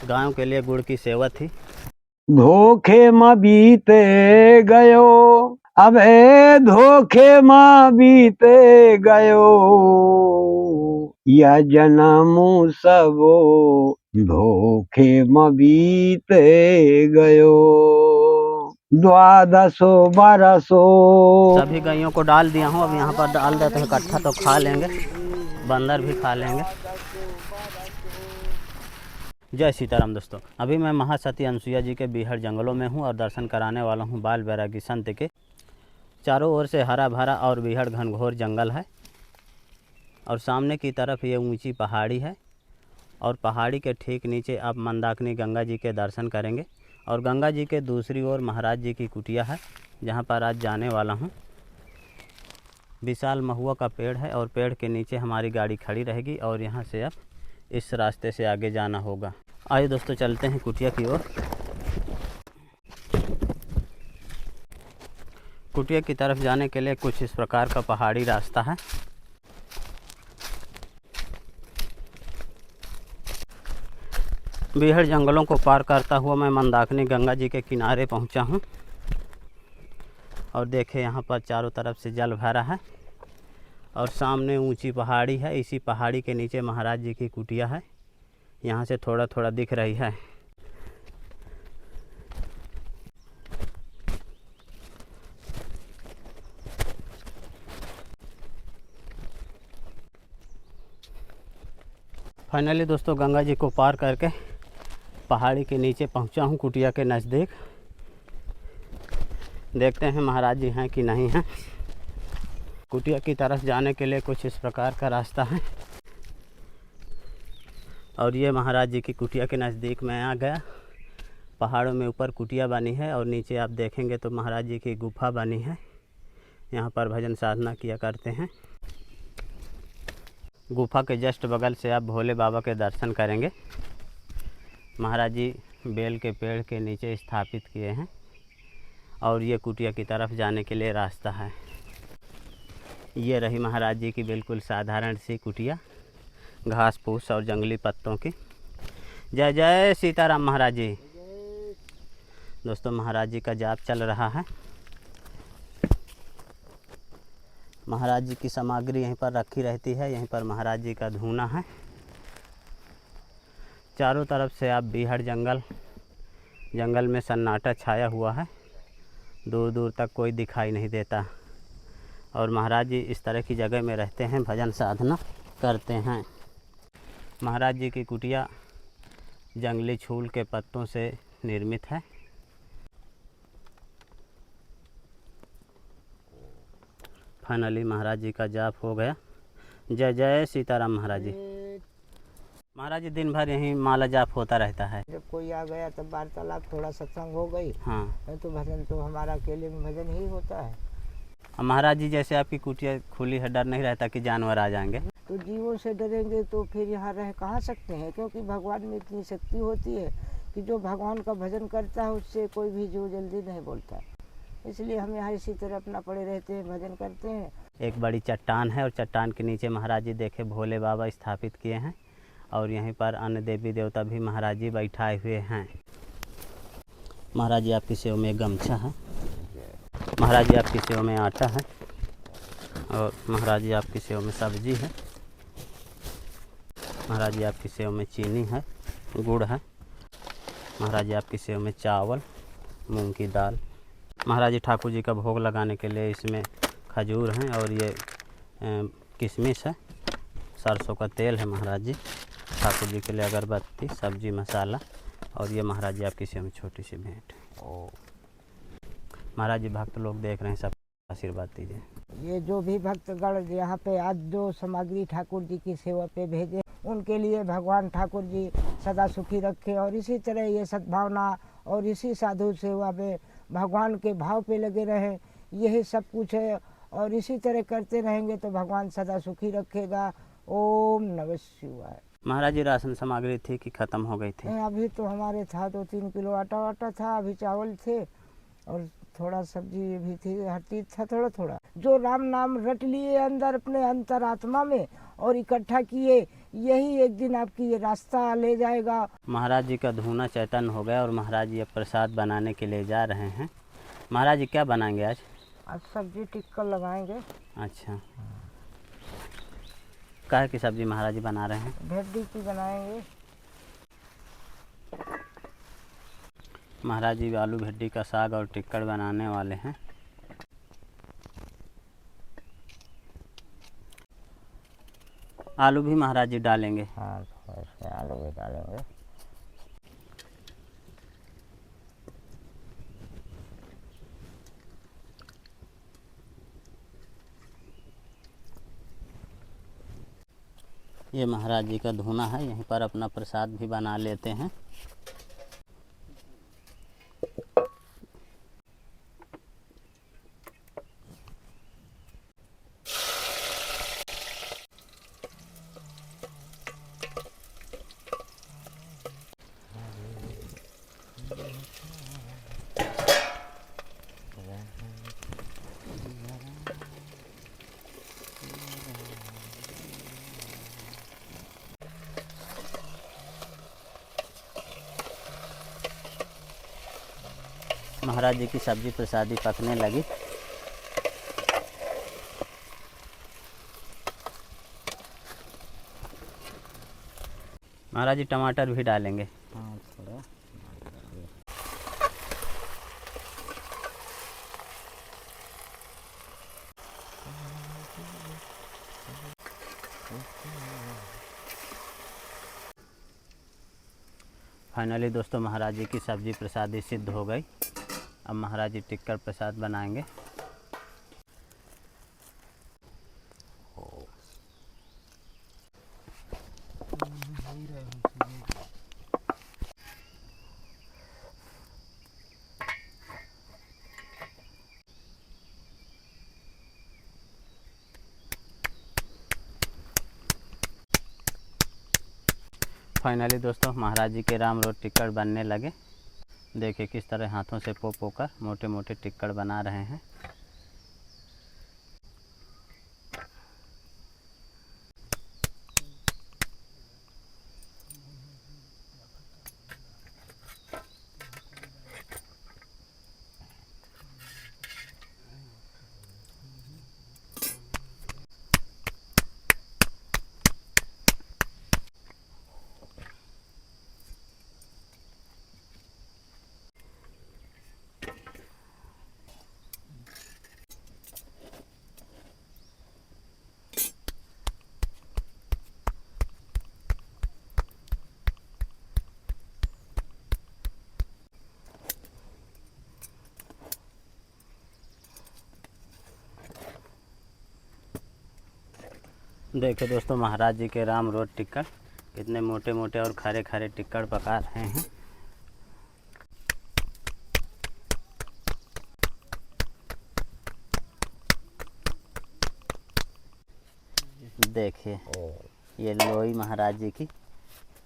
गायों के लिए गुड़ की सेवा थी। धोखे में बीते गयो, अबे धोखे में बीते गयो, यह जन्म सबो धोखे में बीते गयो। 1200 सभी गायों को डाल दिया हूँ। अब यहाँ पर डाल देते हैं इकट्ठा, तो खा लेंगे, बंदर भी खा लेंगे। जय सीताराम दोस्तों, अभी मैं महासती अनसुईया जी के बीहड़ जंगलों में हूँ और दर्शन कराने वाला हूँ बाल बैरागी संत के। चारों ओर से हरा भरा और बीहड़ घनघोर जंगल है और सामने की तरफ ये ऊंची पहाड़ी है और पहाड़ी के ठीक नीचे आप मंदाकिनी गंगा जी के दर्शन करेंगे और गंगा जी के दूसरी ओर महाराज जी की कुटिया है जहाँ पर आज जाने वाला हूँ। विशाल महुआ का पेड़ है और पेड़ के नीचे हमारी गाड़ी खड़ी रहेगी और यहाँ से अब इस रास्ते से आगे जाना होगा। आइए दोस्तों, चलते हैं कुटिया की ओर। कुटिया की तरफ जाने के लिए कुछ इस प्रकार का पहाड़ी रास्ता है। बीहड़ जंगलों को पार करता हुआ मैं मंदाकिनी गंगा जी के किनारे पहुंचा हूं और देखे यहाँ पर चारों तरफ से जल भरा है और सामने ऊंची पहाड़ी है। इसी पहाड़ी के नीचे महाराज जी की कुटिया है, यहाँ से थोड़ा थोड़ा दिख रही है। फाइनली दोस्तों, गंगा जी को पार करके पहाड़ी के नीचे पहुंचा हूं, कुटिया के नज़दीक। देखते हैं महाराज जी हैं कि नहीं हैं। कुटिया की तरफ जाने के लिए कुछ इस प्रकार का रास्ता है और ये महाराज जी की कुटिया के नज़दीक मैं आ गया। पहाड़ों में ऊपर कुटिया बनी है और नीचे आप देखेंगे तो महाराज जी की गुफा बनी है। यहाँ पर भजन साधना किया करते हैं। गुफा के जस्ट बगल से आप भोले बाबा के दर्शन करेंगे। महाराज जी बेल के पेड़ के नीचे स्थापित किए हैं और ये कुटिया की तरफ जाने के लिए रास्ता है। ये रही महाराज जी की बिल्कुल साधारण सी कुटिया, घास फूस और जंगली पत्तों की। जय जय सीताराम महाराज जी। दोस्तों, महाराज जी का जाप चल रहा है। महाराज जी की सामग्री यहीं पर रखी रहती है। यहीं पर महाराज जी का धूना है। चारों तरफ से आप बीहड़ जंगल में सन्नाटा छाया हुआ है, दूर दूर तक कोई दिखाई नहीं देता और महाराज जी इस तरह की जगह में रहते हैं, भजन साधना करते हैं। महाराज जी की कुटिया जंगली छूल के पत्तों से निर्मित है। फाइनली महाराज जी का जाप हो गया। जय जय सीताराम महाराज जी। महाराज जी दिन भर यहीं माला जाप होता रहता है। जब कोई आ गया तब वार्तालाप, थोड़ा सत्संग हो गई। हाँ, नहीं तो भजन तो हमारा अकेले में भजन ही होता है। महाराज जी जैसे आपकी कुटिया खुली है, डर नहीं रहता कि जानवर आ जाएंगे? तो जीवों से डरेंगे तो फिर यहाँ रह कहाँ सकते हैं, क्योंकि भगवान में इतनी शक्ति होती है कि जो भगवान का भजन करता है उससे कोई भी जीव जल्दी नहीं बोलता। इसलिए हम यहाँ इसी तरह अपना पड़े रहते हैं, भजन करते हैं। एक बड़ी चट्टान है और चट्टान के नीचे महाराज जी देखे भोले बाबा स्थापित किए हैं और यहीं पर अन्य देवी देवता भी महाराज जी बैठाए हुए हैं। महाराज जी आपकी सेवा में गमछा है, महाराज जी आपकी सेवा में आटा है और महाराज जी आपकी सेवा में सब्जी है। महाराज जी आपकी सेवा में चीनी है, गुड़ है। महाराज जी आपकी सेवा में चावल, मूंग की दाल। महाराज जी ठाकुर जी का भोग लगाने के लिए इसमें खजूर हैं और ये किशमिश है। सरसों का तेल है महाराज जी। ठाकुर जी के लिए अगरबत्ती, सब्जी, मसाला और ये महाराज जी आपकी सेवा में छोटी सी भेंट। महाराज जी भक्त लोग देख रहे हैं, सब आशीर्वाद दीजिए। ये जो भी भक्तगण यहाँ पे आज जो सामग्री ठाकुर जी की सेवा पे भेजे, उनके लिए भगवान ठाकुर जी सदा सुखी रखे और इसी तरह ये सद्भावना और इसी साधु सेवा में भगवान के भाव पे लगे रहें। यही सब कुछ है और इसी तरह करते रहेंगे तो भगवान सदा सुखी रखेगा। ओम नमः शिवाय। महाराज जी राशन सामग्री थी कि ख़त्म हो गई थी? अभी तो हमारे था 2-3 किलो आटा था, अभी चावल थे और थोड़ा सब्जी भी थी, हर चीज था थोड़ा थोड़ा। जो राम नाम रट लिए अंदर अपने अंतरात्मा में और इकट्ठा किए, यही एक दिन आपकी ये रास्ता ले जाएगा। महाराज जी का धूना चैतन्य हो गया और महाराज जी अब प्रसाद बनाने के लिए जा रहे हैं। महाराज जी क्या बनाएंगे आज? आज सब्जी टिक्कर लगाएंगे। अच्छा, काहे की सब्जी महाराज जी बना रहे हैं? भिंडी की बनाएंगे। महाराज जी आलू भिंडी का साग और टिक्कड़ बनाने वाले हैं। आलू भी महाराज जी डालेंगे? हाँ, थोड़ा सा आलू भी डालेंगे। ये महाराज जी का धूना है, यहीं पर अपना प्रसाद भी बना लेते हैं। महाराज जी की सब्जी प्रसादी पकने लगी। महाराज जी टमाटर भी डालेंगे? हाँ, थोड़ा। फाइनली दोस्तों महाराज जी की सब्जी प्रसादी सिद्ध हो गई। अब महाराज जी टिक्कर प्रसाद बनाएंगे। फाइनली दोस्तों महाराज जी के राम रोट टिक्कड़ बनने लगे। देखिए किस तरह हाथों से पो कर मोटे मोटे टिक्कड़ बना रहे हैं। देखिए दोस्तों महाराज जी के राम रोट टिक्कड़ कितने मोटे मोटे और खरे खरे टिक्कड़ पका रहे हैं। देखिए ये लोई महाराज जी की।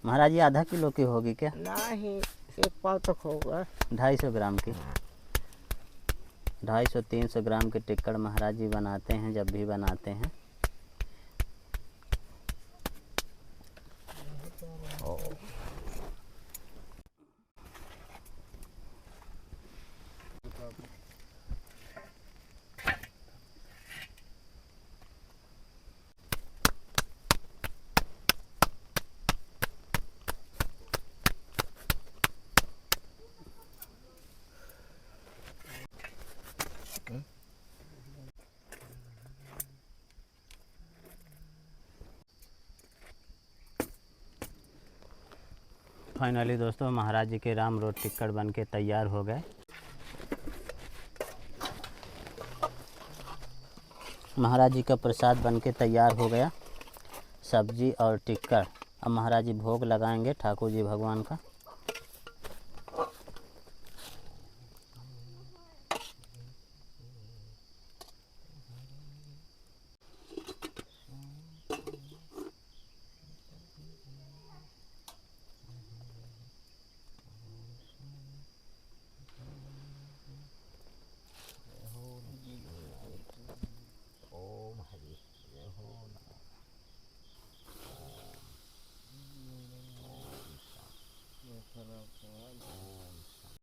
महाराज जी आधा किलो की होगी क्या? नहीं, एक पाव तक होगा। 250 ग्राम की। 250-300 ग्राम के टिक्कड़ महाराज जी बनाते हैं जब भी बनाते हैं। फाइनली दोस्तों महाराज जी के राम रोट टिक्कड़ बन के तैयार हो गए। महाराज जी का प्रसाद बन के तैयार हो गया, सब्जी और टिक्कड़। अब महाराज जी भोग लगाएंगे ठाकुर जी भगवान का।